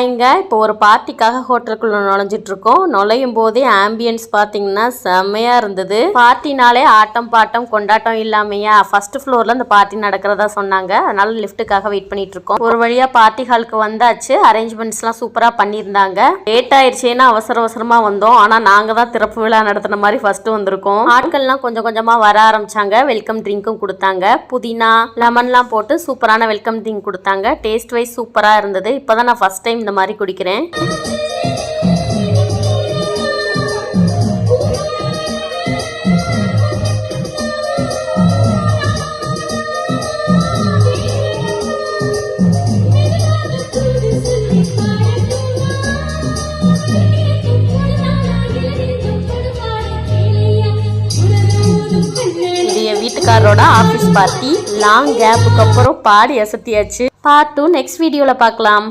இங்க இப்போ ஒரு பார்ட்டிக்காக ஹோட்டலுக்குள்ள நுழைஞ்சிட்டு இருக்கோம். நுழையும் போதே ஆம்பியன்ஸ் பாத்தீங்கன்னா செம்மையா இருந்தது. பார்ட்டினாலே ஆட்டம் பாட்டம் கொண்டாட்டம் இல்லாமையா ஃபர்ஸ்ட் ஃப்ளோர்ல இந்த பார்ட்டி நடக்கிறதா சொன்னாங்க. அதனால லிஃப்ட்டுக்காக வெயிட் பண்ணிட்டு இருக்கோம். ஒரு வழியா பார்ட்டி ஹாலுக்கு வந்தாச்சு. அரேஞ்ச்மெண்ட்ஸ் எல்லாம் சூப்பரா பண்ணியிருந்தாங்க. லேட் ஆயிடுச்சேன்னா அவசர அவசரமா வந்தோம். ஆனா நாங்க தான் திறப்பு விழா நடத்தின மாதிரி ஃபர்ஸ்ட் வந்திருக்கோம். ஆட்கள்லாம் கொஞ்சம் கொஞ்சமா வர ஆரம்பிச்சாங்க. வெல்கம் ட்ரிங்க்கும் கொடுத்தாங்க. புதினா லெமன்லாம் போட்டு சூப்பரான வெல்கம் ட்ரிங்க் கொடுத்தாங்க. டேஸ்ட் வைஸ் சூப்பரா இருந்தது. இப்பதான் நான் ஃபர்ஸ்ட் டைம் இந்த மாதிரி குடிக்கிறேன். இது என் வீட்டுக்காரரோட ஆபீஸ் பார்ட்டி. லாங் கேப்புக்கு அப்புறம் பாடி அசத்தியாச்சு. பார்ட் 2 நெக்ஸ்ட் வீடியோல பார்க்கலாம்.